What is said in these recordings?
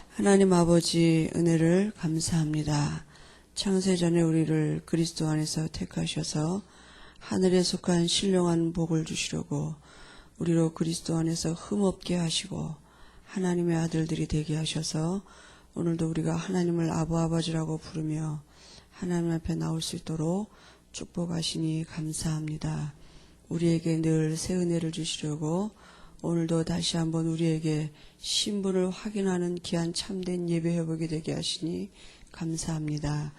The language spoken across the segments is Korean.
하나님 아버지 은혜를 감사합니다. 창세전에 우리를 그리스도 안에서 택하셔서 하늘에 속한 신령한 복을 주시려고 우리로 그리스도 안에서 흠없게 하시고 하나님의 아들들이 되게 하셔서 오늘도 우리가 하나님을 아버지라고 부르며 하나님 앞에 나올 수 있도록 축복하시니 감사합니다. 우리에게 늘 새 은혜를 주시려고 오늘도 다시 한번 우리에게 신분을 확인하는 귀한 참된 예배 회복이 되게 하시니 감사합니다.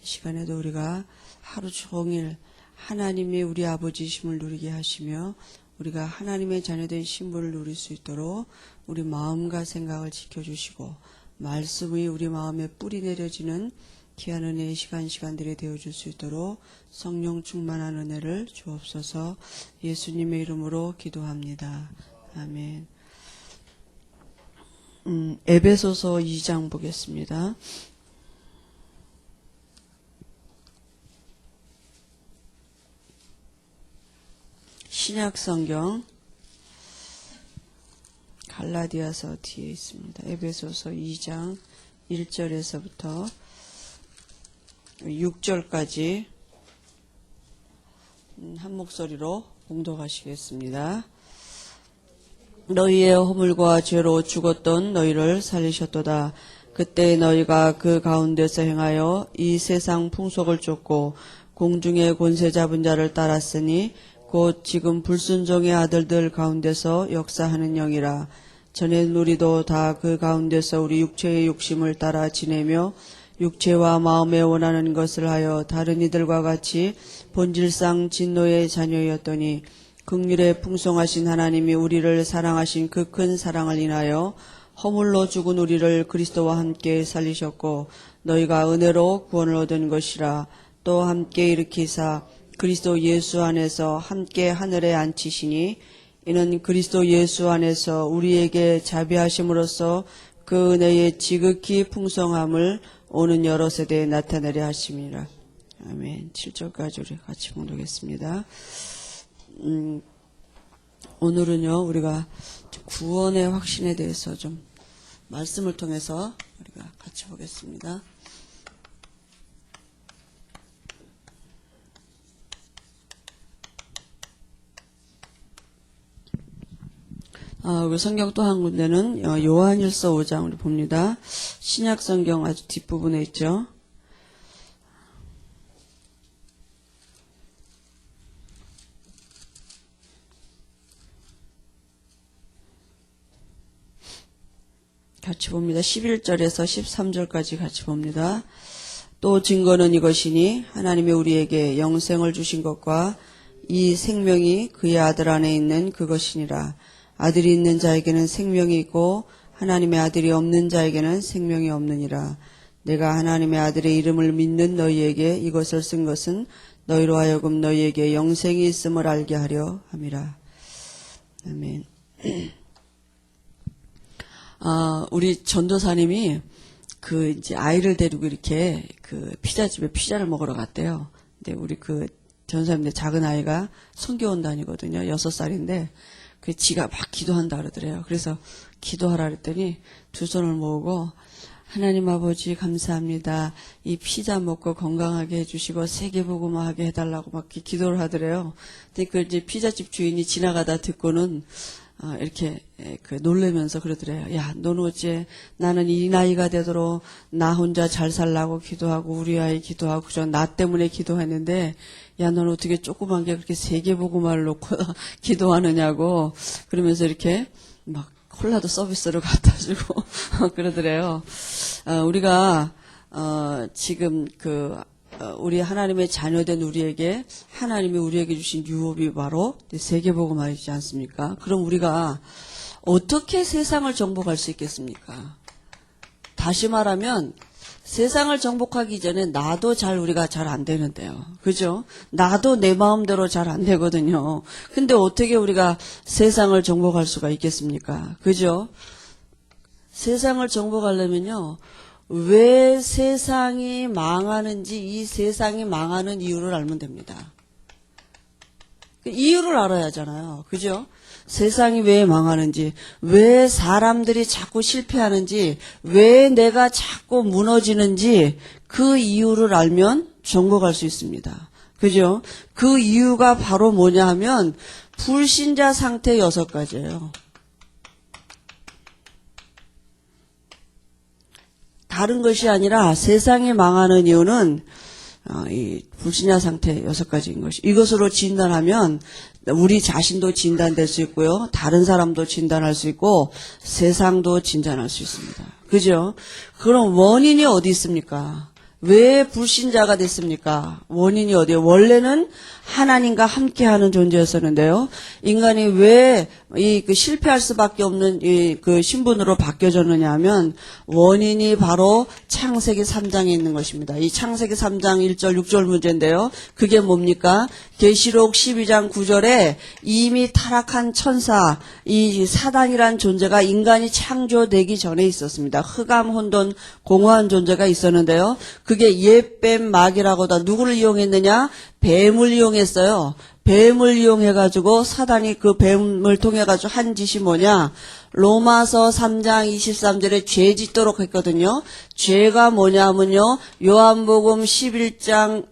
이 시간에도 우리가 하루 종일 하나님의 우리 아버지심을 누리게 하시며 우리가 하나님의 자녀된 신분을 누릴 수 있도록 우리 마음과 생각을 지켜주시고 말씀이 우리 마음에 뿌리 내려지는 귀한 은혜의 시간들이 되어줄 수 있도록 성령 충만한 은혜를 주옵소서. 예수님의 이름으로 기도합니다. 아멘. 에베소서 2장 보겠습니다. 신약성경 갈라디아서 뒤에 있습니다. 에베소서 2장 1절에서부터 6절까지 한 목소리로 봉독하시겠습니다. 너희의 허물과 죄로 죽었던 너희를 살리셨도다. 그때 너희가 그 가운데서 행하여 이 세상 풍속을 쫓고 공중의 권세 잡은 자를 따랐으니 곧 지금 불순종의 아들들 가운데서 역사하는 영이라. 전에 우리도 다 그 가운데서 우리 육체의 욕심을 따라 지내며 육체와 마음에 원하는 것을 하여 다른 이들과 같이 본질상 진노의 자녀였더니 긍휼에 풍성하신 하나님이 우리를 사랑하신 그 큰 사랑을 인하여 허물로 죽은 우리를 그리스도와 함께 살리셨고 너희가 은혜로 구원을 얻은 것이라. 또 함께 일으키사 그리스도 예수 안에서 함께 하늘에 앉히시니 이는 그리스도 예수 안에서 우리에게 자비하심으로써 그 은혜의 지극히 풍성함을 오는 여러 세대에 나타내려 하심이라. 아멘. 7절까지 우리 같이 봉독했습니다. 오늘은요, 우리가 구원의 확신에 대해서 좀 말씀을 통해서 우리가 같이 보겠습니다. 우리 성경 또 한 군데는 요한일서 5장 우리 봅니다. 신약 성경 아주 뒷부분에 있죠. 같이 봅니다. 11절에서 13절까지 같이 봅니다. 또 증거는 이것이니 하나님이 우리에게 영생을 주신 것과 이 생명이 그의 아들 안에 있는 그것이니라. 아들이 있는 자에게는 생명이 있고 하나님의 아들이 없는 자에게는 생명이 없느니라. 내가 하나님의 아들의 이름을 믿는 너희에게 이것을 쓴 것은 너희로 하여금 너희에게 영생이 있음을 알게 하려 함이라. 아멘. 우리 전도사님이 이제 아이를 데리고 이렇게 피자집에 피자를 먹으러 갔대요. 근데 우리 전도사님들 작은 아이가 선교원 다니거든요. 6살인데 지가 막 기도한다 그러더래요. 그래서 기도하라 그랬더니 두 손을 모으고 하나님 아버지 감사합니다. 이 피자 먹고 건강하게 해주시고 세계복음화하게 해달라고 막 기도를 하더래요. 근데 이제 피자집 주인이 지나가다 듣고는 이렇게 놀라면서 그러더래요. 야, 너는 어째 나는 이 나이가 되도록 나 혼자 잘 살라고 기도하고 우리 아이 기도하고 나 때문에 기도했는데 야, 너는 어떻게 조그만 게 그렇게 세계복음화를 놓고 기도하느냐고 그러면서 이렇게 막 콜라도 서비스로 갖다 주고 그러더래요. 우리가 지금 우리 하나님의 자녀된 우리에게 하나님이 우리에게 주신 유업이 바로 세계복음화이지 않습니까? 그럼 우리가 어떻게 세상을 정복할 수 있겠습니까? 다시 말하면 세상을 정복하기 전에 나도 우리가 잘 안 되는데요. 그죠? 나도 내 마음대로 잘 안 되거든요. 근데 어떻게 우리가 세상을 정복할 수가 있겠습니까? 그죠? 세상을 정복하려면요. 왜 세상이 망하는지 이 세상이 망하는 이유를 알면 됩니다. 이유를 알아야 하잖아요. 그죠? 세상이 왜 망하는지, 왜 사람들이 자꾸 실패하는지, 왜 내가 자꾸 무너지는지 그 이유를 알면 정복할 수 있습니다. 그죠? 그 이유가 바로 뭐냐 하면 불신자 상태 6가지예요. 다른 것이 아니라 세상이 망하는 이유는 이 불신자 상태 6가지인 것이. 이것으로 진단하면 우리 자신도 진단될 수 있고요. 다른 사람도 진단할 수 있고 세상도 진단할 수 있습니다. 그죠? 그럼 원인이 어디 있습니까? 왜 불신자가 됐습니까? 원인이 어디예요? 원래는 하나님과 함께하는 존재였었는데요. 인간이 왜 그 실패할 수밖에 없는 그 신분으로 바뀌어졌느냐 하면 원인이 바로 창세기 3장에 있는 것입니다. 이 창세기 3장 1절 6절 문제인데요. 그게 뭡니까? 계시록 12장 9절에 이미 타락한 천사, 이 사단이란 존재가 인간이 창조되기 전에 있었습니다. 흑암, 혼돈, 공허한 존재가 있었는데요. 그게 옛뱀 마귀라고다. 누구를 이용했느냐? 뱀을 이용했어요. 뱀을 이용해가지고 사단이 그 뱀을 통해가지고 한 짓이 뭐냐? 로마서 3장 23절에 죄 짓도록 했거든요. 죄가 뭐냐면요. 요한복음 11장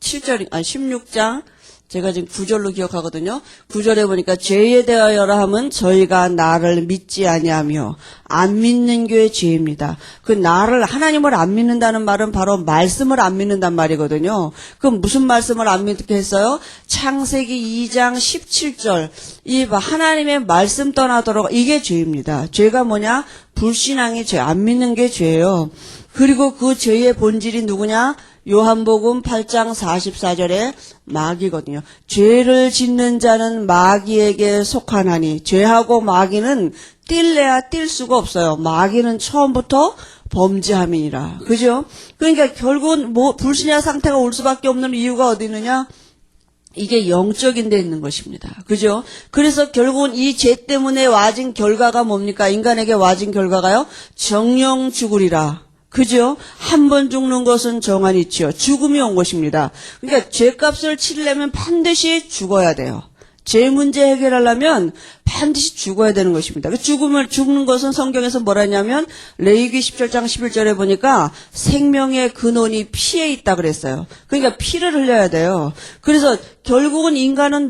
16장 제가 지금 9절로 기억하거든요. 9절에 보니까 죄에 대하여라 함은 저희가 나를 믿지 아니하며 안 믿는 게 죄입니다. 그 나를 하나님을 안 믿는다는 말은 바로 말씀을 안 믿는단 말이거든요. 그럼 무슨 말씀을 안 믿게 했어요? 창세기 2장 17절 이 하나님의 말씀 떠나도록 이게 죄입니다. 죄가 뭐냐? 불신앙이 죄, 안 믿는 게 죄예요. 그리고 그 죄의 본질이 누구냐? 요한복음 8장 44절에 마귀거든요. 죄를 짓는 자는 마귀에게 속하나니 죄하고 마귀는 뛸래야 뛸 수가 없어요. 마귀는 처음부터 범죄함이니라. 그죠? 그러니까 결국은 불신자 상태가 올 수밖에 없는 이유가 어디 있느냐? 이게 영적인 데 있는 것입니다. 그죠? 그래서 결국은 이 죄 때문에 와진 결과가 뭡니까? 인간에게 와진 결과가요. 정령 죽으리라. 그죠? 한 번 죽는 것은 정한이치요. 죽음이 온 것입니다. 그러니까 죄값을 치려면 반드시 죽어야 돼요. 죄 문제 해결하려면 반드시 죽어야 되는 것입니다. 죽는 것은 성경에서 뭐라 하냐면 레위기 17장 11절에 보니까 생명의 근원이 피에 있다 그랬어요. 그러니까 피를 흘려야 돼요. 그래서 결국은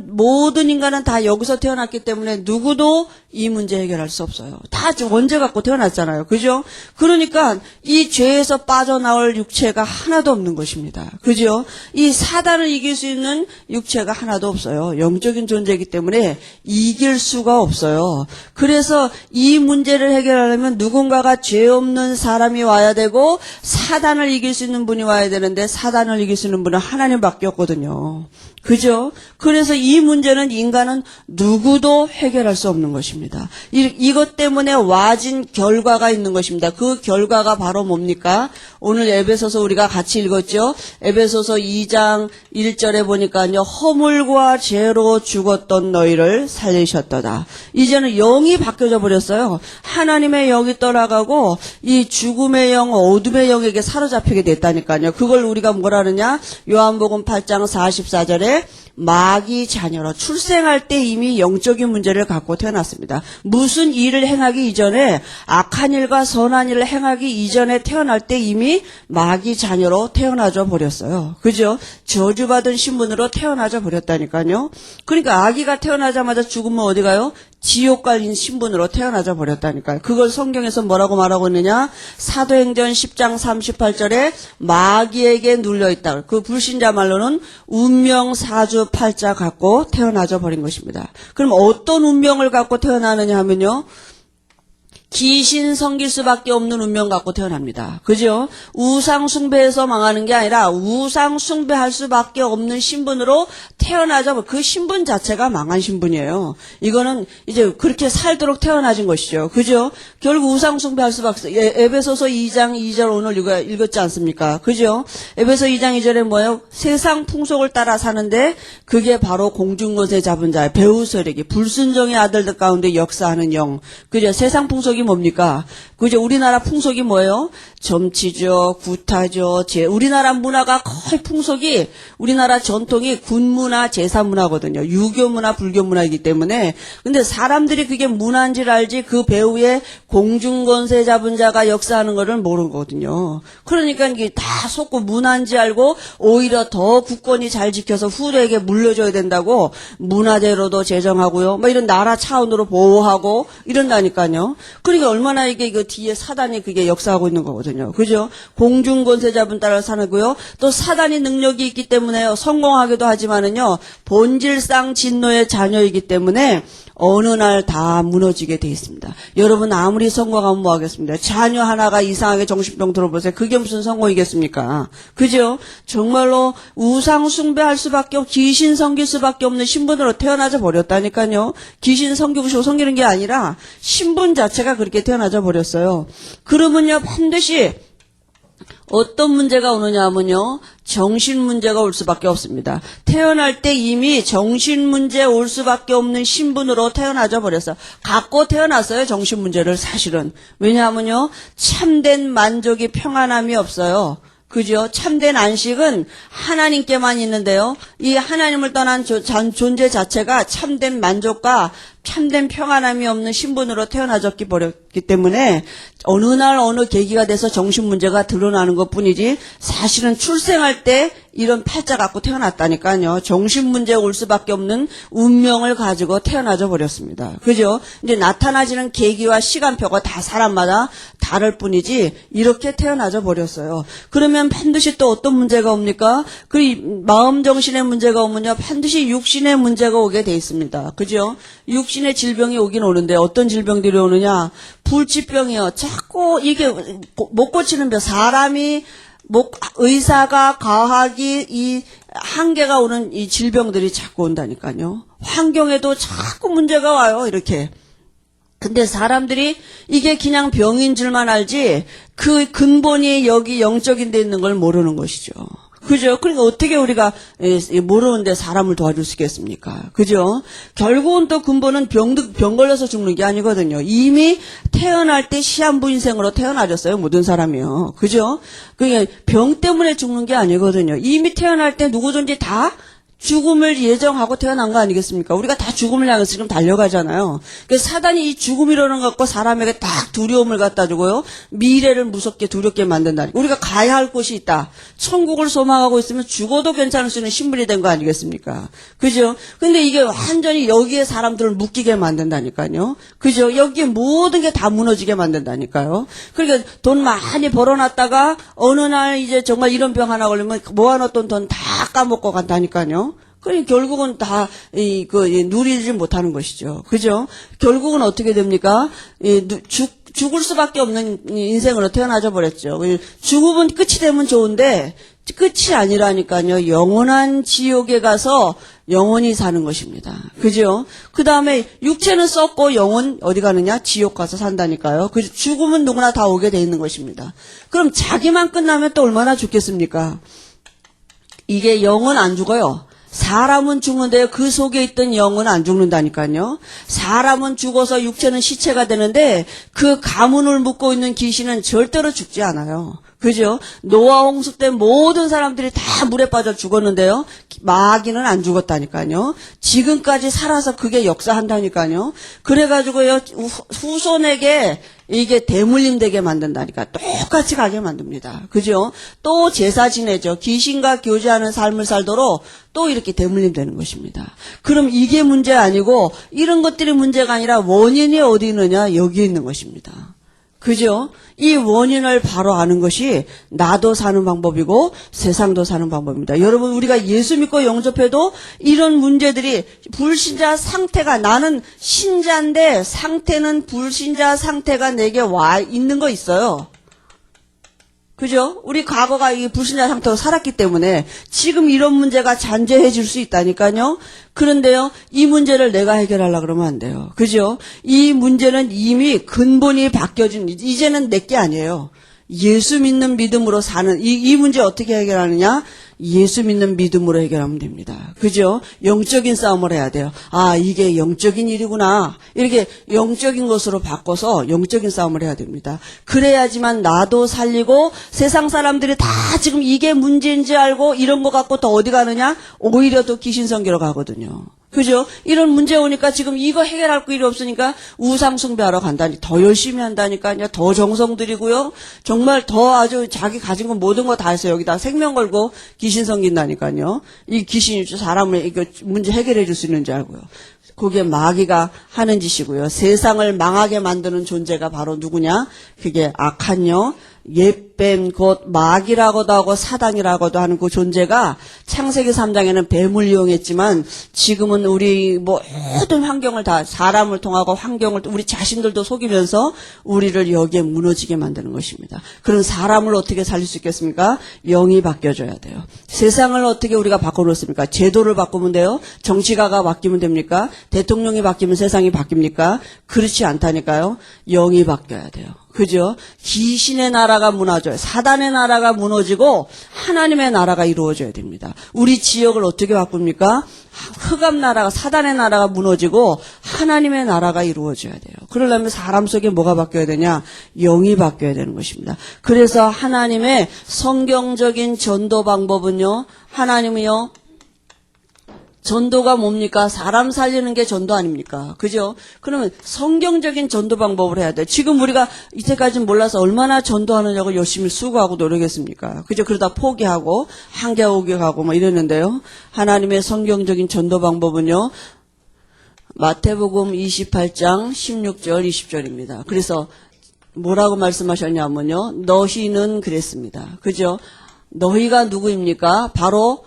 모든 인간은 다 여기서 태어났기 때문에 누구도 이 문제 해결할 수 없어요. 다 원죄 갖고 태어났잖아요. 그죠? 그러니까 이 죄에서 빠져나올 육체가 하나도 없는 것입니다. 그죠? 이 사단을 이길 수 있는 육체가 하나도 없어요. 영적인 존재이기 때문에 이길 수가 없어요. 그래서 이 문제를 해결하려면 누군가가 죄 없는 사람이 와야 되고 사단을 이길 수 있는 분이 와야 되는데 사단을 이길 수 있는 분은 하나님밖에 없거든요. 그죠? 그래서 이 문제는 인간은 누구도 해결할 수 없는 것입니다. 이것 때문에 와진 결과가 있는 것입니다. 그 결과가 바로 뭡니까? 오늘 에베소서 우리가 같이 읽었죠? 에베소서 2장 1절에 보니까요. 허물과 죄로 죽었던 너희를 살리셨도다. 이제는 영이 바뀌어져 버렸어요. 하나님의 영이 떠나가고 이 죽음의 영, 어둠의 영에게 사로잡히게 됐다니까요. 그걸 우리가 뭐라 하느냐? 요한복음 8장 44절에 마귀 자녀로 출생할 때 이미 영적인 문제를 갖고 태어났습니다. 무슨 일을 행하기 이전에 악한 일과 선한 일을 행하기 이전에 태어날 때 이미 마귀 자녀로 태어나져 버렸어요. 그죠? 저주받은 신분으로 태어나져 버렸다니까요. 그러니까 아기가 태어나자마자 죽으면 어디 가요? 지옥 갈린 신분으로 태어나져 버렸다니까요. 그걸 성경에서 뭐라고 말하고 있느냐? 사도행전 10장 38절에 마귀에게 눌려있다. 그 불신자 말로는 운명 사주 팔자 갖고 태어나져 버린 것입니다. 그럼 어떤 운명을 갖고 태어나느냐 하면요. 귀신 섬길 수밖에 없는 운명 갖고 태어납니다. 그죠? 우상 숭배해서 망하는 게 아니라 우상 숭배할 수밖에 없는 신분으로 태어나자 그 신분 자체가 망한 신분이에요. 이거는 이제 그렇게 살도록 태어나진 것이죠. 그죠? 결국 우상 숭배할 수밖에 없어요. 에베소서 2장 2절 오늘 읽었지 않습니까? 그죠? 에베소 2장 2절에 뭐예요? 세상 풍속을 따라 사는데 그게 바로 공중권세 잡은 자, 배후 세력이 불순종의 아들들 가운데 역사하는 영. 그죠? 세상 풍속이 풍속이 뭡니까? 그죠? 우리나라 풍속이 뭐예요? 점치죠, 구타죠, 우리나라 문화가 거의 풍속이, 우리나라 전통이 군문화, 제사문화거든요. 유교문화, 불교문화이기 때문에. 근데 사람들이 그게 문화인지를 알지 그 배후에 공중권세 잡은 자가 역사하는 거를 모르거든요. 그러니까 이게 다 속고 문화인지 알고 오히려 더 국권이 잘 지켜서 후대에게 물려줘야 된다고 문화재로도 제정하고요. 뭐 이런 나라 차원으로 보호하고 이런다니까요. 그러니까 얼마나 이게 이거 뒤에 사단이 그게 역사하고 있는 거거든요. 그죠? 공중권세 잡은 따라 사는고요. 또 사단이 능력이 있기 때문에요. 성공하기도 하지만은요. 본질상 진노의 자녀이기 때문에 어느 날 다 무너지게 돼 있습니다. 여러분 아무리 성공하면 뭐 하겠습니다. 자녀 하나가 이상하게 정신병 들어보세요. 그게 무슨 성공이겠습니까? 그죠? 정말로 우상 숭배할 수밖에 없고 귀신 섬길 수밖에 없는 신분으로 태어나져 버렸다니까요. 귀신 섬기고 섬기는 게 아니라 신분 자체가 그렇게 태어나져 버렸어요. 그러면요 반드시 어떤 문제가 오느냐 하면요. 정신 문제가 올 수밖에 없습니다. 태어날 때 이미 정신 문제 올 수밖에 없는 신분으로 태어나져 버렸어요. 갖고 태어났어요. 정신 문제를 사실은. 왜냐하면요. 참된 만족이 평안함이 없어요. 그죠? 참된 안식은 하나님께만 있는데요. 이 하나님을 떠난 존재 자체가 참된 만족과 참된 평안함이 없는 신분으로 태어나졌기 때문에 어느 날 어느 계기가 돼서 정신 문제가 드러나는 것뿐이지 사실은 출생할 때 이런 팔자 갖고 태어났다니까요. 정신 문제 올 수밖에 없는 운명을 가지고 태어나져 버렸습니다. 그죠? 이제 나타나지는 계기와 시간표가 다 사람마다 다를 뿐이지 이렇게 태어나져 버렸어요. 그러면 반드시 또 어떤 문제가 옵니까? 그 마음 정신의 문제가 오면요. 반드시 육신의 문제가 오게 돼 있습니다. 그죠? 육신의 질병이 오긴 오는데 어떤 질병들이 오느냐? 불치병이요. 자꾸 이게 못 고치는 병. 사람이 의사가 과학이 이 한계가 오는 이 질병들이 자꾸 온다니까요. 환경에도 자꾸 문제가 와요. 이렇게. 근데 사람들이 이게 그냥 병인 줄만 알지 그 근본이 여기 영적인 데 있는 걸 모르는 것이죠. 그죠? 그러니까 어떻게 우리가 모르는데 사람을 도와줄 수 있겠습니까? 그죠? 결국은 또 근본은 병 걸려서 죽는 게 아니거든요. 이미 태어날 때 시한부 인생으로 태어나졌어요. 모든 사람이요. 그죠? 그게 병 때문에 죽는 게 아니거든요. 이미 태어날 때 누구든지 다 죽음을 예정하고 태어난 거 아니겠습니까? 우리가 다 죽음을 향해서 지금 달려가잖아요. 그래서 사단이 이 죽음이라는 것 갖고 사람에게 딱 두려움을 갖다 주고요. 미래를 무섭게 두렵게 만든다. 우리가 가야 할 곳이 있다. 천국을 소망하고 있으면 죽어도 괜찮을 수 있는 신분이 된 거 아니겠습니까? 그죠? 근데 이게 완전히 여기에 사람들을 묶이게 만든다니까요. 그죠? 여기에 모든 게 다 무너지게 만든다니까요. 그러니까 돈 많이 벌어놨다가 어느 날 이제 정말 이런 병 하나 걸리면 모아놨던 돈 다 까먹고 간다니까요. 그러니 결국은 다 누리지 못하는 것이죠. 그죠? 결국은 어떻게 됩니까? 죽을 수밖에 없는 인생으로 태어나져 버렸죠. 죽음은 끝이 되면 좋은데 끝이 아니라니까요. 영원한 지옥에 가서 영원히 사는 것입니다. 그죠? 그 다음에 육체는 썩고 영혼 어디 가느냐? 지옥 가서 산다니까요. 죽음은 누구나 다 오게 돼 있는 것입니다. 그럼 자기만 끝나면 또 얼마나 죽겠습니까? 이게 영은 안 죽어요. 사람은 죽는데요. 그 속에 있던 영은 안 죽는다니까요. 사람은 죽어서 육체는 시체가 되는데 그 가문을 묶고 있는 귀신은 절대로 죽지 않아요. 그죠? 노아 홍수 때 모든 사람들이 다 물에 빠져 죽었는데요. 마귀는 안 죽었다니까요. 지금까지 살아서 그게 역사한다니까요. 그래가지고요. 후손에게 이게 대물림 되게 만든다니까. 똑같이 가게 만듭니다. 그죠? 또 제사 지내죠. 귀신과 교제하는 삶을 살도록 또 이렇게 대물림 되는 것입니다. 그럼 이게 문제 아니고 이런 것들이 문제가 아니라 원인이 어디 있느냐? 여기 있는 것입니다. 그죠? 이 원인을 바로 아는 것이 나도 사는 방법이고 세상도 사는 방법입니다. 여러분 우리가 예수 믿고 영접해도 이런 문제들이 불신자 상태가 나는 신자인데 상태는 불신자 상태가 내게 와 있는 거 있어요. 그죠? 우리 과거가 이 불신자 상태로 살았기 때문에 지금 이런 문제가 잔재해질 수 있다니까요. 그런데요, 이 문제를 내가 해결하려고 그러면 안 돼요. 그죠? 이 문제는 이미 근본이 바뀌어진, 이제는 내 게 아니에요. 예수 믿는 믿음으로 사는, 이 문제 어떻게 해결하느냐? 예수 믿는 믿음으로 해결하면 됩니다. 그죠? 영적인 싸움을 해야 돼요. 아, 이게 영적인 일이구나. 이렇게 영적인 것으로 바꿔서 영적인 싸움을 해야 됩니다. 그래야지만 나도 살리고 세상 사람들이 다 지금 이게 문제인지 알고 이런 거 갖고 더 어디 가느냐? 오히려 더 귀신 섬기러 가거든요. 그죠? 이런 문제 오니까 지금 이거 해결할 일이 없으니까 우상 숭배하러 간다니 더 열심히 한다니까요. 더 정성 들이고요. 정말 더 아주 자기 가진 거 모든 거 다 해서 여기다 생명 걸고 귀신 섬긴다니까요. 이 귀신이 사람을 이거 문제 해결해 줄 수 있는지 알고요. 그게 마귀가 하는 짓이고요. 세상을 망하게 만드는 존재가 바로 누구냐? 그게 악한 영, 옛뱀, 곧 마귀라고도 하고 사단이라고도 하는 그 존재가 창세기 3장에는 뱀을 이용했지만 지금은 우리 모든 환경을 다 사람을 통하고 환경을 우리 자신들도 속이면서 우리를 여기에 무너지게 만드는 것입니다. 그런 사람을 어떻게 살릴 수 있겠습니까? 영이 바뀌어줘야 돼요. 세상을 어떻게 우리가 바꿔놓습니까? 제도를 바꾸면 돼요? 정치가가 바뀌면 됩니까? 대통령이 바뀌면 세상이 바뀝니까? 그렇지 않다니까요. 영이 바뀌어야 돼요. 그죠? 귀신의 나라가 무너져요. 사단의 나라가 무너지고 하나님의 나라가 이루어져야 됩니다. 우리 지역을 어떻게 바꿉니까? 흑암 나라가 사단의 나라가 무너지고 하나님의 나라가 이루어져야 돼요. 그러려면 사람 속에 뭐가 바뀌어야 되냐? 영이 바뀌어야 되는 것입니다. 그래서 하나님의 성경적인 전도 방법은요. 하나님이요. 전도가 뭡니까? 사람 살리는 게 전도 아닙니까? 그죠? 그러면 성경적인 전도 방법을 해야 돼. 지금 우리가 이때까지는 몰라서 얼마나 전도하느냐고 열심히 수고하고 노력했습니까? 그죠? 그러다 포기하고 한계 오기하고 뭐 이랬는데요. 하나님의 성경적인 전도 방법은요. 마태복음 28장 16절 20절입니다. 그래서 뭐라고 말씀하셨냐면요. 너희는 그랬습니다. 그죠? 너희가 누구입니까? 바로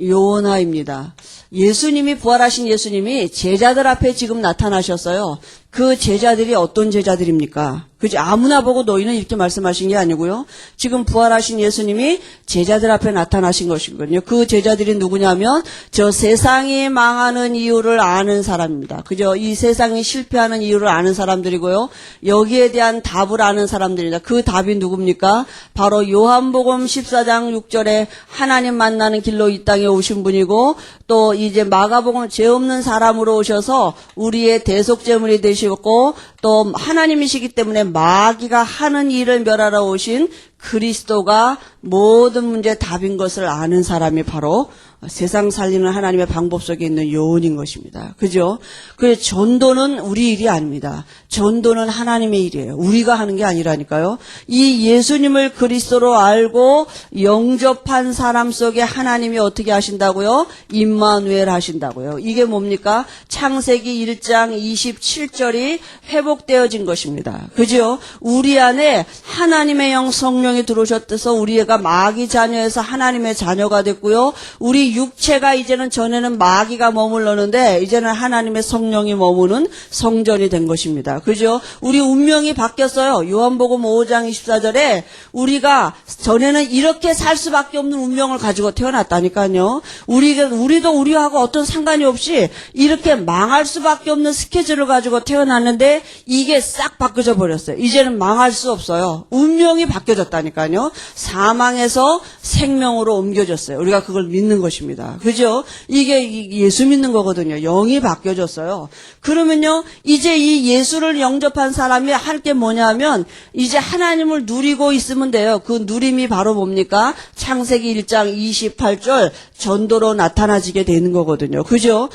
요나입니다. 예수님이 부활하신 예수님이 제자들 앞에 지금 나타나셨어요. 그 제자들이 어떤 제자들입니까? 그지? 아무나 보고 너희는 이렇게 말씀하신 게 아니고요. 지금 부활하신 예수님이 제자들 앞에 나타나신 것이거든요. 그 제자들이 누구냐면 저 세상이 망하는 이유를 아는 사람입니다. 그죠? 이 세상이 실패하는 이유를 아는 사람들이고요. 여기에 대한 답을 아는 사람들입니다. 그 답이 누굽니까? 바로 요한복음 14장 6절에 하나님 만나는 길로 이 땅에 오신 분이고 또 이제 마가복음 죄 없는 사람으로 오셔서 우리의 대속제물이 되시고 또 하나님이시기 때문에 마귀가 하는 일을 멸하러 오신 그리스도가 모든 문제의 답인 것을 아는 사람이 바로 세상 살리는 하나님의 방법 속에 있는 요원인 것입니다. 그죠? 그래서 전도는 우리 일이 아닙니다. 전도는 하나님의 일이에요. 우리가 하는 게 아니라니까요. 이 예수님을 그리스도로 알고 영접한 사람 속에 하나님이 어떻게 하신다고요? 임마누엘 하신다고요. 이게 뭡니까? 창세기 1장 27절이 회복되어진 것입니다. 그죠? 우리 안에 하나님의 영 성령이 들어오셔서 우리가 마귀 자녀에서 하나님의 자녀가 됐고요. 우리 육체가 이제는 전에는 마귀가 머물렀는데 이제는 하나님의 성령이 머무는 성전이 된 것입니다. 그죠? 우리 운명이 바뀌었어요. 요한복음 5장 24절에 우리가 전에는 이렇게 살 수밖에 없는 운명을 가지고 태어났다니까요. 우리도 우리하고 어떤 상관이 없이 이렇게 망할 수밖에 없는 스케줄을 가지고 태어났는데 이게 싹 바뀌어져 버렸어요. 이제는 망할 수 없어요. 운명이 바뀌어졌다니까요. 사망에서 생명으로 옮겨졌어요. 우리가 그걸 믿는 것입니다. 그죠? 이게 예수 믿는 거거든요. 영이 바뀌어졌어요. 그러면요, 이제 이 예수를 영접한 사람이 할 게 뭐냐면 이제 하나님을 누리고 있으면 돼요. 그 누림이 바로 뭡니까? 창세기 1장 28절 전도로 나타나지게 되는 거거든요. 그죠?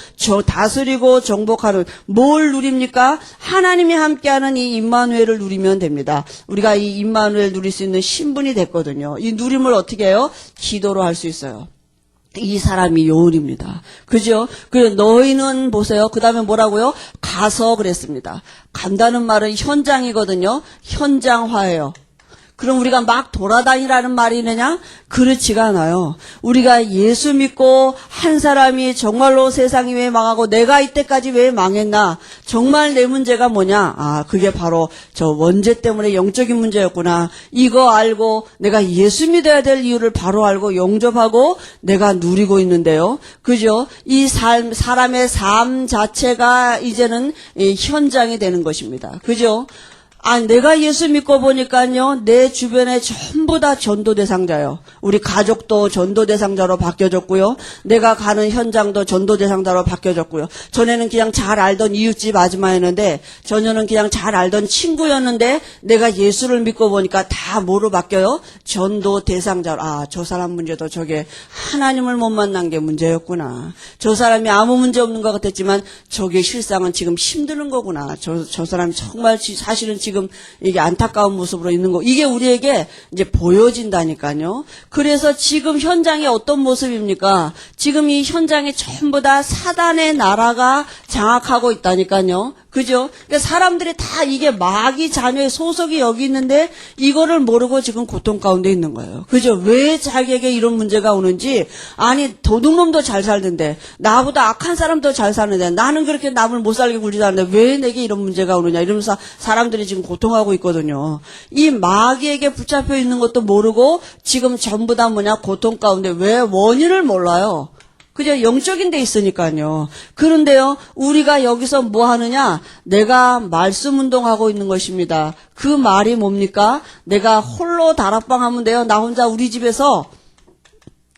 다스리고 정복하는 뭘 누립니까? 하나님이 함께하는 이 임마누엘을 누리면 됩니다. 우리가 이 임마누엘 누릴 수 있는 신분이 됐거든요. 이 누림을 어떻게 해요? 기도로 할 수 있어요. 이 사람이 요원입니다. 그죠? 너희는 보세요. 그 다음에 뭐라고요? 가서 그랬습니다. 간다는 말은 현장이거든요. 현장화예요. 그럼 우리가 막 돌아다니라는 말이느냐? 그렇지가 않아요. 우리가 예수 믿고 한 사람이 정말로 세상이 왜 망하고 내가 이때까지 왜 망했나? 정말 내 문제가 뭐냐? 아, 그게 바로 저 원죄 때문에 영적인 문제였구나. 이거 알고 내가 예수 믿어야 될 이유를 바로 알고 영접하고 내가 누리고 있는데요. 그죠? 이 사람의 삶 자체가 이제는 현장이 되는 것입니다. 그죠? 아, 내가 예수 믿고 보니까요, 내 주변에 전부 다 전도 대상자예요. 우리 가족도 전도 대상자로 바뀌어졌고요. 내가 가는 현장도 전도 대상자로 바뀌어졌고요. 전에는 그냥 잘 알던 이웃집 아줌마였는데, 전에는 그냥 잘 알던 친구였는데, 내가 예수를 믿고 보니까 다 뭐로 바뀌어요? 전도 대상자로. 아, 저 사람 문제도 저게 하나님을 못 만난 게 문제였구나. 저 사람이 아무 문제 없는 것 같았지만, 저게 실상은 지금 힘드는 거구나. 저 사람이 정말 사실은 지금 이게 안타까운 모습으로 있는 거. 이게 우리에게 이제 보여진다니까요. 그래서 지금 현장이 어떤 모습입니까? 지금 이 현장에 전부 다 사단의 나라가 장악하고 있다니까요. 그죠? 그러니까 사람들이 다 이게 마귀 자녀의 소속이 여기 있는데 이거를 모르고 지금 고통 가운데 있는 거예요. 그죠? 왜 자기에게 이런 문제가 오는지. 아니, 도둑놈도 잘 살던데, 나보다 악한 사람도 잘 사는데, 나는 그렇게 남을 못 살게 굴지도 않는데 왜 내게 이런 문제가 오느냐 이러면서 사람들이 지금 고통하고 있거든요. 이 마귀에게 붙잡혀 있는 것도 모르고 지금 전부 다 뭐냐, 고통 가운데. 왜? 원인을 몰라요. 그죠? 영적인 데 있으니까요. 그런데요, 우리가 여기서 뭐 하느냐? 내가 말씀 운동하고 있는 것입니다. 그 말이 뭡니까? 내가 홀로 다락방 하면 돼요. 나 혼자 우리 집에서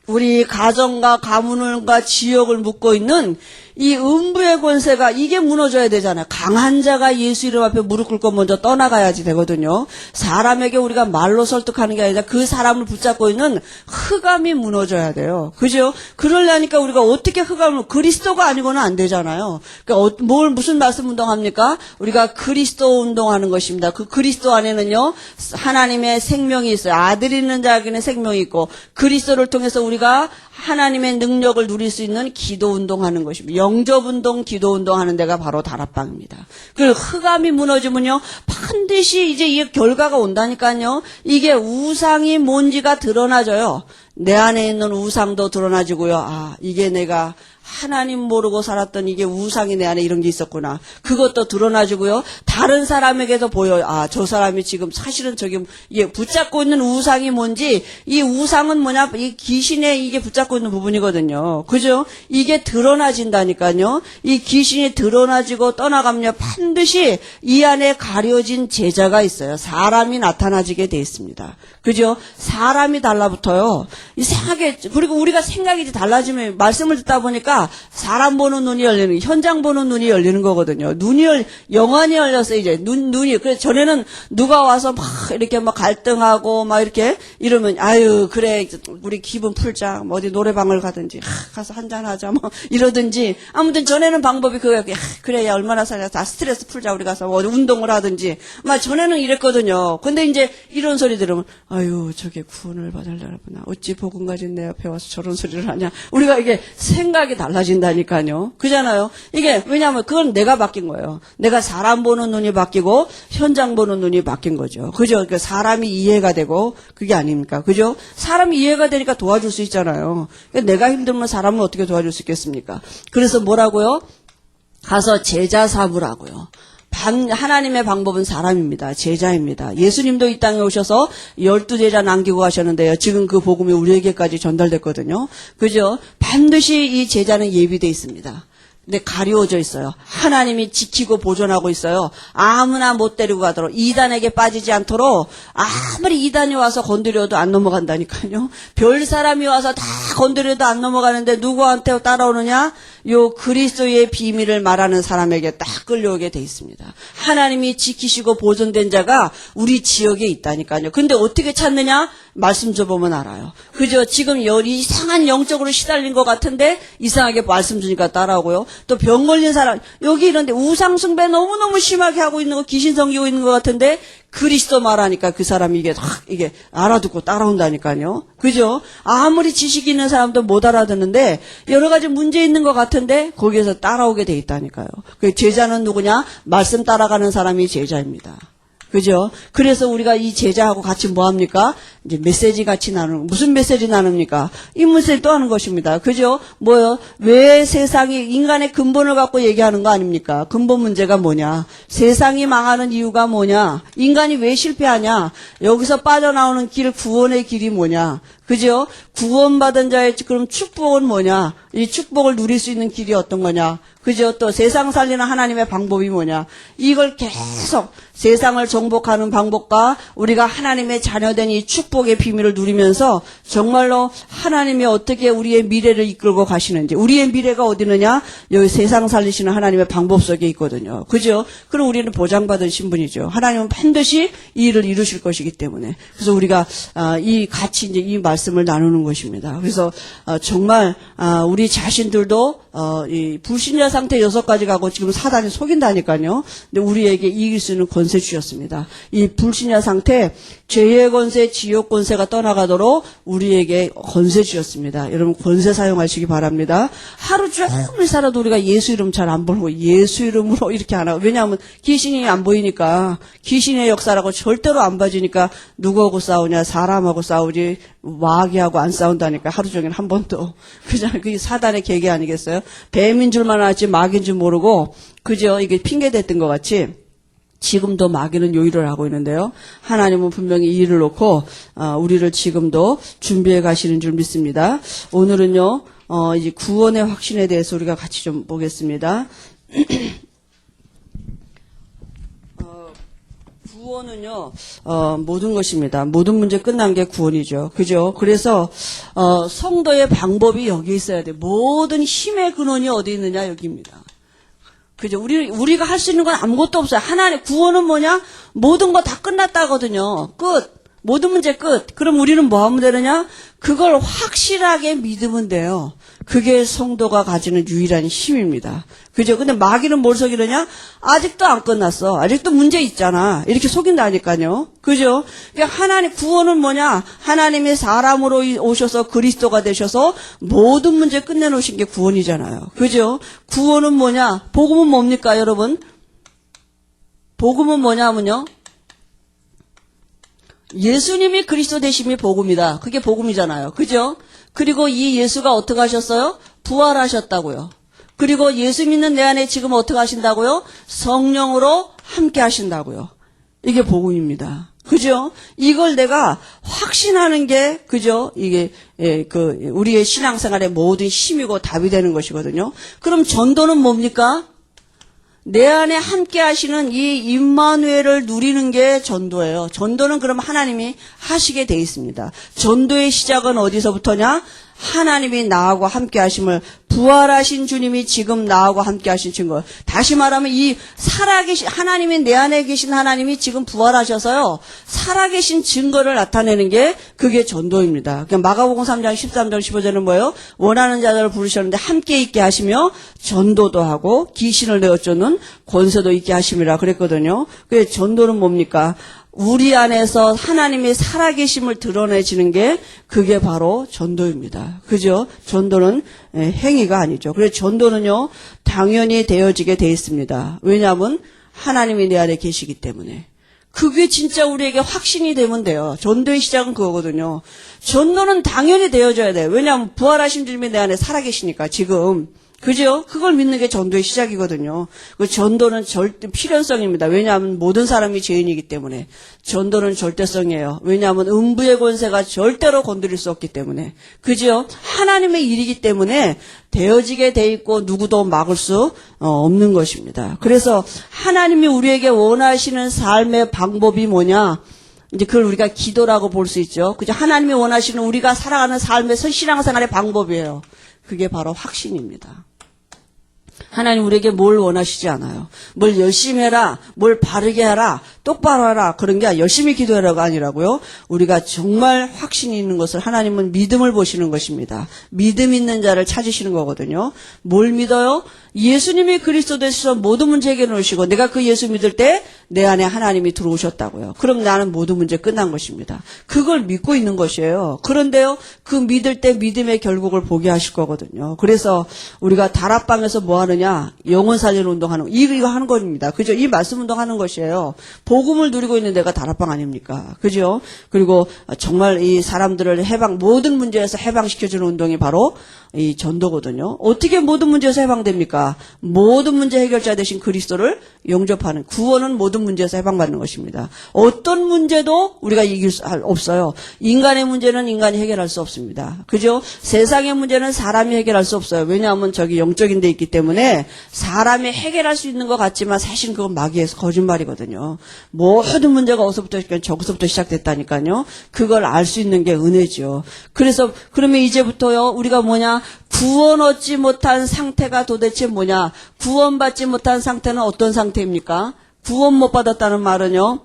우리 가정과 가문과 지역을 묶고 있는 이 음부의 권세가 이게 무너져야 되잖아요. 강한 자가 예수 이름 앞에 무릎 꿇고 먼저 떠나가야지 되거든요. 사람에게 우리가 말로 설득하는 게 아니라 그 사람을 붙잡고 있는 흑암이 무너져야 돼요. 그죠? 그러려니까 우리가 어떻게 흑암을, 그리스도가 아니고는 안 되잖아요. 그러니까 무슨 말씀 운동합니까? 우리가 그리스도 운동하는 것입니다. 그 그리스도 안에는요, 하나님의 생명이 있어요. 아들 있는 자에게는 생명이 있고, 그리스도를 통해서 우리가 하나님의 능력을 누릴 수 있는 기도 운동하는 것입니다. 영접 운동, 기도 운동하는 데가 바로 다락방입니다. 그 흑암이 무너지면요, 반드시 이제 이 결과가 온다니까요. 이게 우상이 뭔지가 드러나져요. 내 안에 있는 우상도 드러나지고요. 아, 이게 내가 하나님 모르고 살았던 이게 우상이 내 안에 이런 게 있었구나. 그것도 드러나지고요. 다른 사람에게도 보여요. 아, 저 사람이 지금 사실은 저기 이게 붙잡고 있는 우상이 뭔지, 이 우상은 뭐냐, 이 귀신에 이게 붙잡고 있는 부분이거든요. 그죠? 이게 드러나진다니까요. 이 귀신이 드러나지고 떠나가면 반드시 이 안에 가려진 제자가 있어요. 사람이 나타나지게 돼 있습니다. 그죠? 사람이 달라붙어요. 이상하게, 그리고 우리가 생각이 달라지면 말씀을 듣다 보니까 사람 보는 눈이 열리는, 현장 보는 눈이 열리는 거거든요. 영안이 열렸어요, 이제. 눈이. 그래서 전에는 누가 와서 막 이렇게 막 갈등하고 막 이렇게 이러면, 아유, 그래, 우리 기분 풀자. 뭐 어디 노래방을 가든지, 가서 한잔하자. 뭐 이러든지. 아무튼 전에는 방법이 그거야. 그래, 야, 얼마나 살자. 다 스트레스 풀자. 우리 가서 뭐 운동을 하든지. 막 전에는 이랬거든요. 근데 이제 이런 소리 들으면, 아유, 저게 구원을 받으려구나. 어찌 복음 가진 내 앞에 와서 저런 소리를 하냐. 우리가 이게 생각이 달라진다니까요. 그잖아요. 이게 왜냐하면 그건 내가 바뀐 거예요. 내가 사람 보는 눈이 바뀌고 현장 보는 눈이 바뀐 거죠. 그죠? 그러니까 사람이 이해가 되고 그게 아닙니까? 그죠? 사람이 이해가 되니까 도와줄 수 있잖아요. 그러니까 내가 힘들면 사람은 어떻게 도와줄 수 있겠습니까? 그래서 뭐라고요? 가서 제자 삼으라고요. 하나님의 방법은 사람입니다. 제자입니다. 예수님도 이 땅에 오셔서 12제자 남기고 가셨는데요. 지금 그 복음이 우리에게까지 전달됐거든요. 그죠? 반드시 이 제자는 예비되어 있습니다. 근데 가려워져 있어요. 하나님이 지키고 보존하고 있어요. 아무나 못 데리고 가도록, 이단에게 빠지지 않도록. 아무리 이단이 와서 건드려도 안 넘어간다니까요. 별 사람이 와서 다 건드려도 안 넘어가는데 누구한테 따라오느냐? 요 그리스도의 비밀을 말하는 사람에게 딱 끌려오게 돼 있습니다. 하나님이 지키시고 보존된 자가 우리 지역에 있다니까요. 근데 어떻게 찾느냐? 말씀 줘보면 알아요. 그죠? 지금 이상한 영적으로 시달린 것 같은데 이상하게 말씀 주니까 따라오고요. 또 병 걸린 사람, 여기 이런데 우상숭배 너무너무 심하게 하고 있는 거, 귀신 섬기고 있는 것 같은데 그리스도 말하니까 그 사람이 이게 알아듣고 따라온다니까요. 그죠? 아무리 지식 있는 사람도 못 알아듣는데 여러 가지 문제 있는 것 같은데 거기에서 따라오게 돼 있다니까요. 그 제자는 누구냐? 말씀 따라가는 사람이 제자입니다. 그죠? 그래서 우리가 이 제자하고 같이 뭐 합니까? 이제 메시지 같이 나누는, 무슨 메시지 나눕니까? 이 메시지 또 하는 것입니다. 그죠? 뭐요? 왜 세상이 인간의 근본을 갖고 얘기하는 거 아닙니까? 근본 문제가 뭐냐? 세상이 망하는 이유가 뭐냐? 인간이 왜 실패하냐? 여기서 빠져나오는 길, 구원의 길이 뭐냐? 그죠? 구원받은 자의 그럼 축복은 뭐냐? 이 축복을 누릴 수 있는 길이 어떤 거냐? 그죠? 또 세상 살리는 하나님의 방법이 뭐냐? 이걸 계속 세상을 정복하는 방법과 우리가 하나님의 자녀된 이 축복의 비밀을 누리면서 정말로 하나님이 어떻게 우리의 미래를 이끌고 가시는지, 우리의 미래가 어디 있느냐? 여기 세상 살리시는 하나님의 방법 속에 있거든요. 그죠? 그럼 우리는 보장받은 신분이죠. 하나님은 반드시 이 일을 이루실 것이기 때문에. 그래서 우리가 이 같이 이제 이 말씀을 나누는 것입니다. 그래서 정말 우리 자신들도 이 불신자 상태 6가지 가고 지금 사단이 속인다니까요. 근데 우리에게 이길 수 있는 권세 주셨습니다. 이 불신자 상태, 죄의 권세, 지옥 권세가 떠나가도록 우리에게 권세 주셨습니다. 여러분 권세 사용하시기 바랍니다. 하루 종일 살아도 우리가 예수 이름 잘 안 부르고 예수 이름으로 이렇게 안 하고, 왜냐하면 귀신이 안 보이니까, 귀신의 역사라고 절대로 안 봐지니까 누구하고 싸우냐? 사람하고 싸우지 마귀하고 안 싸운다니까. 하루 종일 한 번도. 그냥 그게 사단의 계계 아니겠어요? 뱀인 줄만 알지 마귀인 줄 모르고, 그죠? 이게 핑계댔던 것 같이 지금도 마귀는 요일을 하고 있는데요. 하나님은 분명히 이 일을 놓고 우리를 지금도 준비해 가시는 줄 믿습니다. 오늘은요, 이제 구원의 확신에 대해서 우리가 같이 좀 보겠습니다. 구원은요, 모든 것입니다. 모든 문제 끝난 게 구원이죠. 그죠? 그래서, 성도의 방법이 여기 있어야 돼. 모든 힘의 근원이 어디 있느냐? 여기입니다. 그죠? 우리가 할 수 있는 건 아무것도 없어요. 하나님, 구원은 뭐냐? 모든 거 다 끝났다거든요. 끝. 모든 문제 끝. 그럼 우리는 뭐 하면 되느냐? 그걸 확실하게 믿으면 돼요. 그게 성도가 가지는 유일한 힘입니다. 그죠? 근데 마귀는 뭘 속이느냐? 아직도 안 끝났어. 아직도 문제 있잖아. 이렇게 속인다니까요. 그죠? 그러니까 하나님, 구원은 뭐냐? 하나님이 사람으로 오셔서 그리스도가 되셔서 모든 문제 끝내놓으신 게 구원이잖아요. 그죠? 구원은 뭐냐? 복음은 뭡니까, 여러분? 복음은 뭐냐면요. 예수님이 그리스도 되심이 복음이다. 그게 복음이잖아요. 그죠? 그리고 이 예수가 어떻게 하셨어요? 부활하셨다고요. 그리고 예수 믿는 내 안에 지금 어떻게 하신다고요? 성령으로 함께 하신다고요. 이게 복음입니다. 그죠? 이걸 내가 확신하는 게, 그죠? 이게, 우리의 신앙생활의 모든 힘이고 답이 되는 것이거든요. 그럼 전도는 뭡니까? 내 안에 함께 하시는 이 임마누엘을 누리는 게 전도예요. 전도는 그럼 하나님이 하시게 돼 있습니다. 전도의 시작은 어디서부터냐? 하나님이 나하고 함께 하심을, 부활하신 주님이 지금 나하고 함께 하신 증거. 다시 말하면 이 살아계신, 하나님이 내 안에 계신 하나님이 지금 부활하셔서요, 살아계신 증거를 나타내는 게 그게 전도입니다. 그러니까 마가복음 3장 13절 15절은 뭐예요? 원하는 자들을 부르셨는데 함께 있게 하시며 전도도 하고 귀신을 내어쫓는 권세도 있게 하심이라 그랬거든요. 그래서 전도는 뭡니까? 우리 안에서 하나님의 살아계심을 드러내지는 게 그게 바로 전도입니다. 그죠? 전도는 행위가 아니죠. 그래서 전도는요, 당연히 되어지게 돼 있습니다. 왜냐하면 하나님이 내 안에 계시기 때문에. 그게 진짜 우리에게 확신이 되면 돼요. 전도의 시작은 그거거든요. 전도는 당연히 되어져야 돼요. 왜냐하면 부활하신 주님이 내 안에 살아계시니까 지금. 그죠? 그걸 믿는 게 전도의 시작이거든요. 그 전도는 절대 필연성입니다. 왜냐하면 모든 사람이 죄인이기 때문에. 전도는 절대성이에요. 왜냐하면 음부의 권세가 절대로 건드릴 수 없기 때문에. 그죠? 하나님의 일이기 때문에 되어지게 돼 있고 누구도 막을 수 없는 것입니다. 그래서 하나님이 우리에게 원하시는 삶의 방법이 뭐냐? 이제 그걸 우리가 기도라고 볼 수 있죠. 그죠? 하나님이 원하시는 우리가 살아가는 삶의 신앙생활의 방법이에요. 그게 바로 확신입니다. 하나님 우리에게 뭘 원하시지 않아요. 뭘 열심히 해라, 뭘 바르게 하라, 똑바로 하라, 그런 게 열심히 기도하라가 아니라고요. 우리가 정말 확신이 있는 것을 하나님은 믿음을 보시는 것입니다. 믿음 있는 자를 찾으시는 거거든요. 뭘 믿어요? 예수님이 그리스도 되셔서 모든 문제 해결해 놓으시고 내가 그 예수 믿을 때 내 안에 하나님이 들어오셨다고요. 그럼 나는 모든 문제 끝난 것입니다. 그걸 믿고 있는 것이에요. 그런데요, 그 믿을 때 믿음의 결국을 보게 하실 거거든요. 그래서 우리가 다락방에서 뭐 하느냐? 영혼 살리는 운동하는, 이거 하는 겁니다. 그죠? 이 말씀 운동하는 것이에요. 복음을 누리고 있는 데가 다락방 아닙니까? 그죠? 그리고 정말 이 사람들을 모든 문제에서 해방시켜주는 운동이 바로 이 전도거든요. 어떻게 모든 문제에서 해방됩니까? 무엇입니까? 모든 문제 해결자 되신 그리스도를 영접하는, 구원은 모든 문제에서 해방받는 것입니다. 어떤 문제도 우리가 이길 수 없어요. 인간의 문제는 인간이 해결할 수 없습니다. 그죠? 세상의 문제는 사람이 해결할 수 없어요. 왜냐하면 저기 영적인 데 있기 때문에 사람이 해결할 수 있는 것 같지만 사실 그건 마귀에서 거짓말이거든요. 모든 문제가 어디서부터 저기서부터 시작됐다니까요. 그걸 알 수 있는 게 은혜죠. 그래서 그러면 이제부터요, 우리가 뭐냐? 구원 얻지 못한 상태가 도대체 뭐냐? 구원받지 못한 상태는 어떤 상태입니까? 구원 못 받았다는 말은요,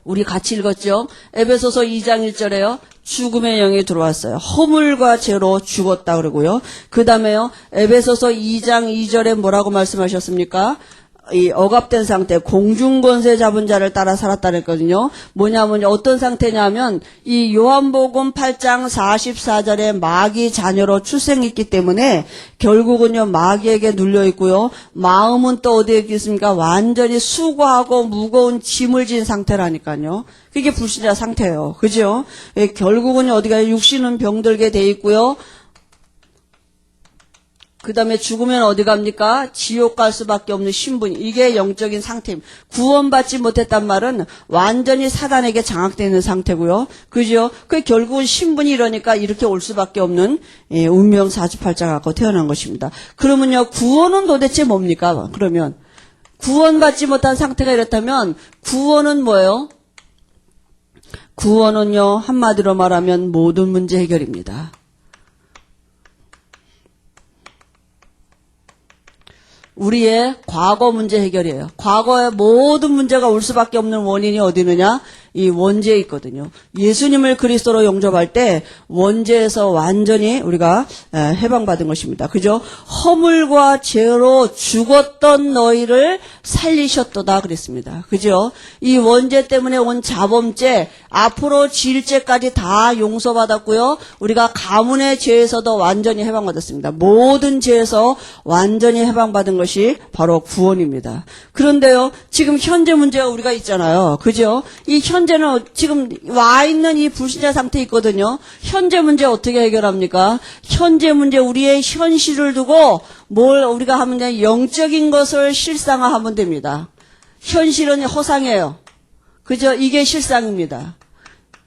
우리 같이 읽었죠? 에베소서 2장 1절에요. 죽음의 영이 들어왔어요. 허물과 죄로 죽었다 그러고요. 그 다음에요. 에베소서 2장 2절에 뭐라고 말씀하셨습니까? 이 억압된 상태, 공중권세 잡은 자를 따라 살았다는 거거든요. 뭐냐면 어떤 상태냐면 이 요한복음 8장 44절에 마귀 자녀로 출생했기 때문에 결국은요 마귀에게 눌려 있고요. 마음은 또 어디에 있습니까? 완전히 수고하고 무거운 짐을 진 상태라니까요. 그게 불신자 상태예요. 그죠? 결국은 어디가 육신은 병들게 돼 있고요. 그 다음에 죽으면 어디 갑니까? 지옥 갈 수밖에 없는 신분. 이게 영적인 상태입니다. 구원받지 못했단 말은 완전히 사단에게 장악되어 있는 상태고요. 그죠? 그 결국은 신분이 이러니까 이렇게 올 수밖에 없는 운명 사주팔자 갖고 태어난 것입니다. 그러면요, 구원은 도대체 뭡니까? 그러면 구원받지 못한 상태가 이렇다면 구원은 뭐예요? 구원은요, 한마디로 말하면 모든 문제 해결입니다. 우리의 과거 문제 해결이에요. 과거의 모든 문제가 올 수밖에 없는 원인이 어디 있느냐? 이 원죄에 있거든요. 예수님을 그리스도로 영접할 때 원죄에서 완전히 우리가 해방받은 것입니다. 그죠? 허물과 죄로 죽었던 너희를 살리셨도다 그랬습니다. 그죠? 이 원죄 때문에 온 자범죄, 앞으로 지을 죄까지 다 용서받았고요. 우리가 가문의 죄에서도 완전히 해방받았습니다. 모든 죄에서 완전히 해방받은 것이 바로 구원입니다. 그런데요, 지금 현재 문제가 우리가 있잖아요. 그죠? 이 현재는 지금 와 있는 이 불신자 상태에 있거든요. 현재 문제 어떻게 해결합니까? 현재 문제 우리의 현실을 두고 뭘 우리가 하면 되냐? 영적인 것을 실상화하면 됩니다. 현실은 허상이에요. 그죠? 이게 실상입니다.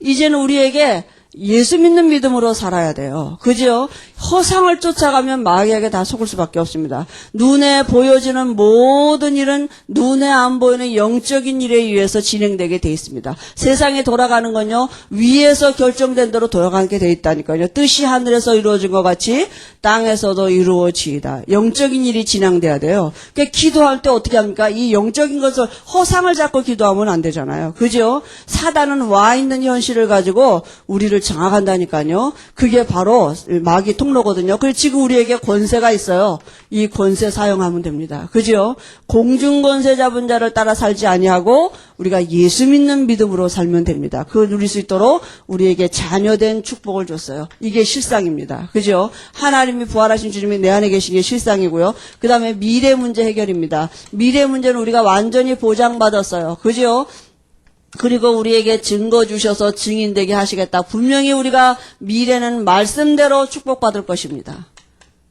이제는 우리에게 예수 믿는 믿음으로 살아야 돼요. 그죠? 허상을 쫓아가면 마귀에게 다 속을 수밖에 없습니다. 눈에 보여지는 모든 일은 눈에 안 보이는 영적인 일에 의해서 진행되게 돼 있습니다. 세상에 돌아가는 건요, 위에서 결정된 대로 돌아가게 돼 있다니까요. 뜻이 하늘에서 이루어진 것 같이 땅에서도 이루어지이다. 영적인 일이 진행돼야 돼요. 그러니까 기도할 때 어떻게 합니까? 이 영적인 것을 허상을 잡고 기도하면 안 되잖아요. 그죠? 사단은 와 있는 현실을 가지고 우리를 장악한다니까요. 그게 바로 마귀 통로거든요. 그래서 지금 우리에게 권세가 있어요. 이 권세 사용하면 됩니다. 그죠? 공중권세 잡은 자를 따라 살지 아니하고 우리가 예수 믿는 믿음으로 살면 됩니다. 그걸 누릴 수 있도록 우리에게 자녀된 축복을 줬어요. 이게 실상입니다. 그죠? 하나님이 부활하신 주님이 내 안에 계신 게 실상이고요. 그 다음에 미래 문제 해결입니다. 미래 문제는 우리가 완전히 보장받았어요. 그죠? 그리고 우리에게 증거 주셔서 증인되게 하시겠다. 분명히 우리가 미래는 말씀대로 축복받을 것입니다.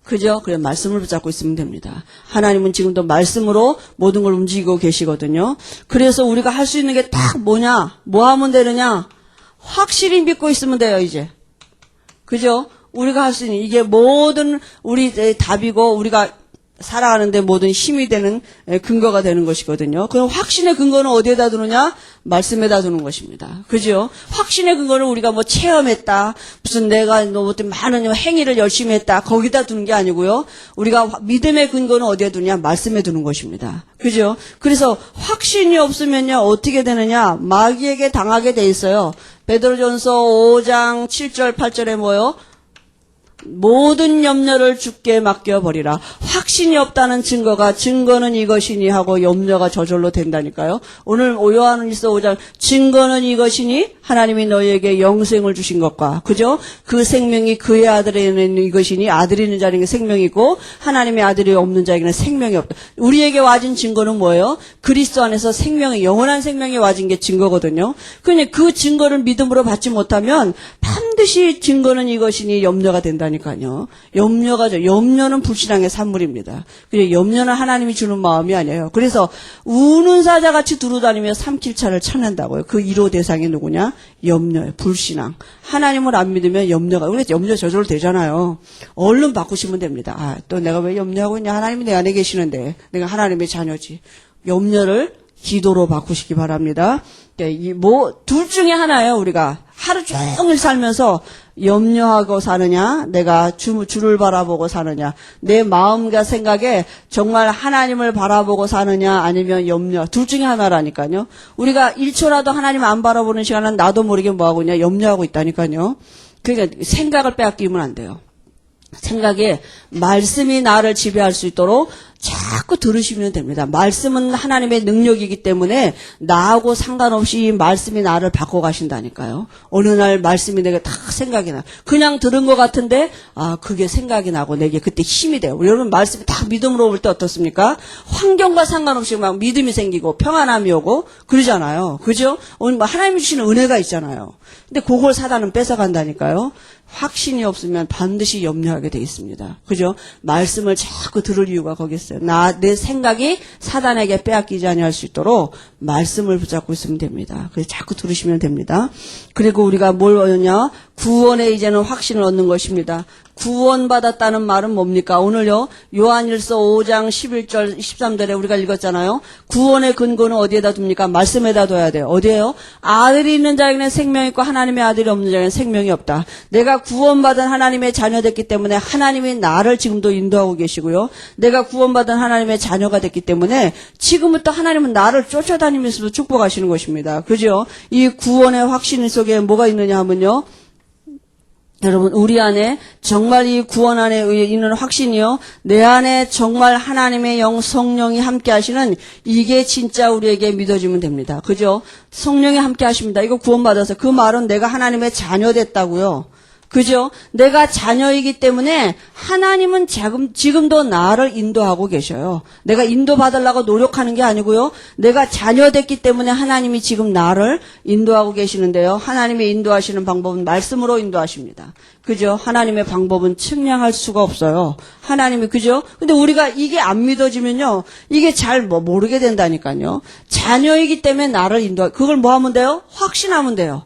그죠? 그래, 말씀을 붙잡고 있으면 됩니다. 하나님은 지금도 말씀으로 모든 걸 움직이고 계시거든요. 그래서 우리가 할 수 있는 게 딱 뭐냐? 뭐 하면 되느냐? 확실히 믿고 있으면 돼요, 이제. 그죠? 우리가 할 수 있는, 이게 모든 우리의 답이고, 우리가 살아가는데 모든 힘이 되는 근거가 되는 것이거든요. 그럼 확신의 근거는 어디에다 두느냐? 말씀에다 두는 것입니다. 그죠? 확신의 근거는 우리가 뭐 체험했다, 무슨 내가 뭐 많은 행위를 열심히 했다, 거기다 두는 게 아니고요. 우리가 믿음의 근거는 어디에 두냐? 말씀에 두는 것입니다. 그죠? 그래서 확신이 없으면요, 어떻게 되느냐? 마귀에게 당하게 돼 있어요. 베드로전서 5장 7절 8절에 뭐요? 모든 염려를 주께 맡겨버리라. 확신이 없다는 증거는 이것이니 하고 염려가 저절로 된다니까요. 오늘 요한일서 5장 증거는 이것이니 하나님이 너희에게 영생을 주신 것과, 그죠? 그 생명이 그의 아들에 있는 이것이니 아들이 있는 자에게 생명이 있고 하나님의 아들이 없는 자에게는 생명이 없다. 우리에게 와진 증거는 뭐예요? 그리스도 안에서 생명이, 영원한 생명이 와진 게 증거거든요. 그러니 그 증거를 믿음으로 받지 못하면 반드시 증거는 이것이니 염려가 된다니까요. 염려는 불신앙의 산물입니다. 그래서 염려는 하나님이 주는 마음이 아니에요. 그래서 우는 사자같이 두루다니며 삼킬 차를 찾는다고요. 그 1호 대상이 누구냐? 염려예요. 불신앙. 하나님을 안 믿으면 염려가, 우리가 염려 저절로 되잖아요. 얼른 바꾸시면 됩니다. 아, 또 내가 왜 염려하고 있냐? 하나님이 내 안에 계시는데 내가 하나님의 자녀지. 염려를 기도로 바꾸시기 바랍니다. 둘 중에 하나예요, 우리가. 하루 종일 살면서 염려하고 사느냐, 내가 주를 바라보고 사느냐, 내 마음과 생각에 정말 하나님을 바라보고 사느냐, 아니면 염려. 둘 중에 하나라니까요. 우리가 1초라도 하나님 안 바라보는 시간은 나도 모르게 뭐하고 있냐, 염려하고 있다니까요. 그러니까 생각을 빼앗기면 안 돼요. 생각에 말씀이 나를 지배할 수 있도록 자꾸 들으시면 됩니다. 말씀은 하나님의 능력이기 때문에 나하고 상관없이 이 말씀이 나를 바꿔가신다니까요. 어느 날 말씀이 내게 딱 생각이 나. 그냥 들은 것 같은데 그게 생각이 나고 내게 그때 힘이 돼요. 여러분 말씀이 딱 믿음으로 올 때 어떻습니까? 환경과 상관없이 막 믿음이 생기고 평안함이 오고 그러잖아요. 그죠? 오늘 하나님이 주시는 은혜가 있잖아요. 근데 그걸 사단은 뺏어간다니까요. 확신이 없으면 반드시 염려하게 돼 있습니다. 그죠? 말씀을 자꾸 들을 이유가 거기 있어요. 내 생각이 사단에게 빼앗기지 아니할 수 있도록 말씀을 붙잡고 있으면 됩니다. 그래서 자꾸 들으시면 됩니다. 그리고 우리가 뭘 얻느냐? 구원에 이제는 확신을 얻는 것입니다. 구원받았다는 말은 뭡니까? 오늘요, 요한일서 5장 11절, 13절에 우리가 읽었잖아요. 구원의 근거는 어디에다 둡니까? 말씀에다 둬야 돼요. 어디에요? 아들이 있는 자에게는 생명이 있고 하나님의 아들이 없는 자에게는 생명이 없다. 내가 구원받은 하나님의 자녀 됐기 때문에 하나님이 나를 지금도 인도하고 계시고요. 내가 구원받은 하나님의 자녀가 됐기 때문에 지금부터 하나님은 나를 쫓아다니면서도 축복하시는 것입니다. 그죠? 이 구원의 확신 속에 뭐가 있느냐 하면요. 여러분 우리 안에 정말 이 구원 안에 있는 확신이요. 내 안에 정말 하나님의 영 성령이 함께 하시는 이게 진짜 우리에게 믿어지면 됩니다. 그죠? 성령이 함께 하십니다. 이거 구원받아서 그 말은 내가 하나님의 자녀 됐다고요. 그죠? 내가 자녀이기 때문에 하나님은 지금도 나를 인도하고 계셔요. 내가 인도받으려고 노력하는 게 아니고요. 내가 자녀 됐기 때문에 하나님이 지금 나를 인도하고 계시는데요. 하나님의 인도하시는 방법은 말씀으로 인도하십니다. 그죠? 하나님의 방법은 측량할 수가 없어요. 하나님이, 그죠? 근데 우리가 이게 안 믿어지면요. 이게 잘 모르게 된다니까요. 자녀이기 때문에 나를 그걸 뭐 하면 돼요? 확신하면 돼요.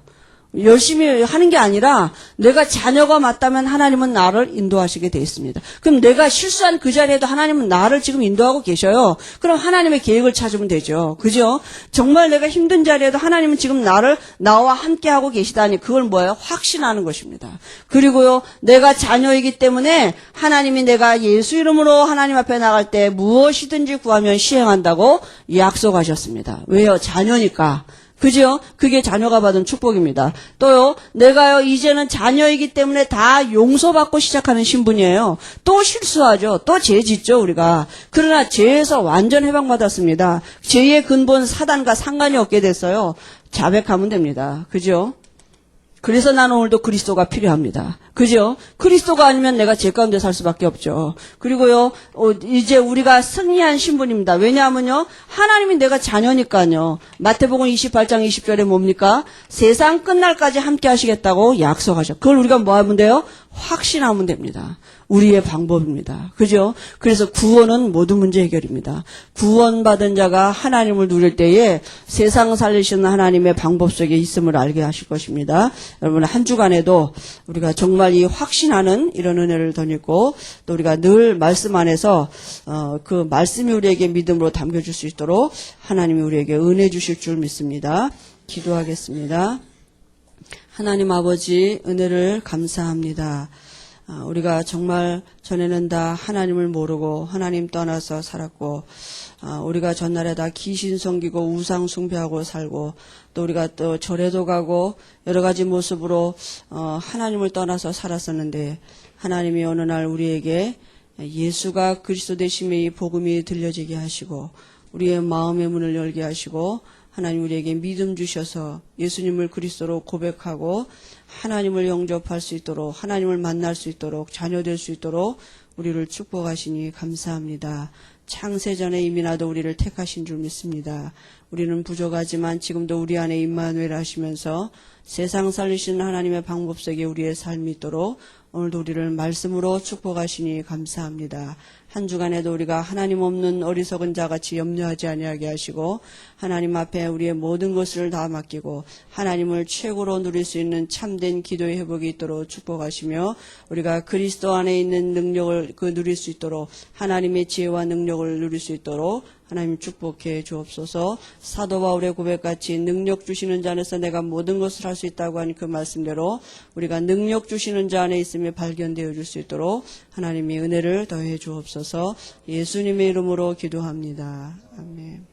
열심히 하는 게 아니라 내가 자녀가 맞다면 하나님은 나를 인도하시게 돼 있습니다. 그럼 내가 실수한 그 자리에도 하나님은 나를 지금 인도하고 계셔요. 그럼 하나님의 계획을 찾으면 되죠. 그죠? 정말 내가 힘든 자리에도 하나님은 지금 나와 함께하고 계시다니 그걸 뭐예요? 확신하는 것입니다. 그리고요, 내가 자녀이기 때문에 하나님이 내가 예수 이름으로 하나님 앞에 나갈 때 무엇이든지 구하면 시행한다고 약속하셨습니다. 왜요? 자녀니까. 그죠? 그게 자녀가 받은 축복입니다. 또요, 내가요, 이제는 자녀이기 때문에 다 용서받고 시작하는 신분이에요. 또 실수하죠. 또 죄 짓죠, 우리가. 그러나 죄에서 완전 해방받았습니다. 죄의 근본 사단과 상관이 없게 됐어요. 자백하면 됩니다. 그죠? 그래서 나는 오늘도 그리스도가 필요합니다. 그죠? 그리스도가 아니면 내가 죄 가운데 살 수밖에 없죠. 그리고요, 이제 우리가 승리한 신분입니다. 왜냐하면요, 하나님이 내가 자녀니까요. 마태복음 28장 20절에 뭡니까? 세상 끝날까지 함께 하시겠다고 약속하셔. 그걸 우리가 뭐 하면 돼요? 확신하면 됩니다. 우리의 방법입니다. 그죠? 그래서 구원은 모든 문제 해결입니다. 구원받은 자가 하나님을 누릴 때에 세상 살리시는 하나님의 방법 속에 있음을 알게 하실 것입니다. 여러분 한 주간에도 우리가 정말 이 확신하는 이런 은혜를 덧입고 또 우리가 늘 말씀 안에서 그 말씀이 우리에게 믿음으로 담겨줄 수 있도록 하나님이 우리에게 은혜 주실 줄 믿습니다. 기도하겠습니다. 하나님 아버지 은혜를 감사합니다. 우리가 정말 전에는 다 하나님을 모르고 하나님 떠나서 살았고 우리가 전날에 다 귀신 섬기고 우상 숭배하고 살고 또 우리가 또 절에도 가고 여러 가지 모습으로 하나님을 떠나서 살았었는데 하나님이 어느 날 우리에게 예수가 그리스도 되심의 이 복음이 들려지게 하시고 우리의 마음의 문을 열게 하시고 하나님 우리에게 믿음 주셔서 예수님을 그리스도로 고백하고 하나님을 영접할 수 있도록 하나님을 만날 수 있도록 자녀 될 수 있도록 우리를 축복하시니 감사합니다. 창세전에 이미 나도 우리를 택하신 줄 믿습니다. 우리는 부족하지만 지금도 우리 안에 임마누엘 하시면서 세상 살리시는 하나님의 방법 속에 우리의 삶이 있도록 오늘도 우리를 말씀으로 축복하시니 감사합니다. 한 주간에도 우리가 하나님 없는 어리석은 자같이 염려하지 아니하게 하시고 하나님 앞에 우리의 모든 것을 다 맡기고 하나님을 최고로 누릴 수 있는 참된 기도의 회복이 있도록 축복하시며 우리가 그리스도 안에 있는 능력을 누릴 수 있도록 하나님의 지혜와 능력을 누릴 수 있도록 하나님 축복해 주옵소서. 사도 바울의 고백같이 능력 주시는 자 안에서 내가 모든 것을 할 수 있다고 하는 그 말씀대로 우리가 능력 주시는 자 안에 있음에 발견되어 줄 수 있도록 하나님이 은혜를 더해 주옵소서. 예수님의 이름으로 기도합니다. 아멘.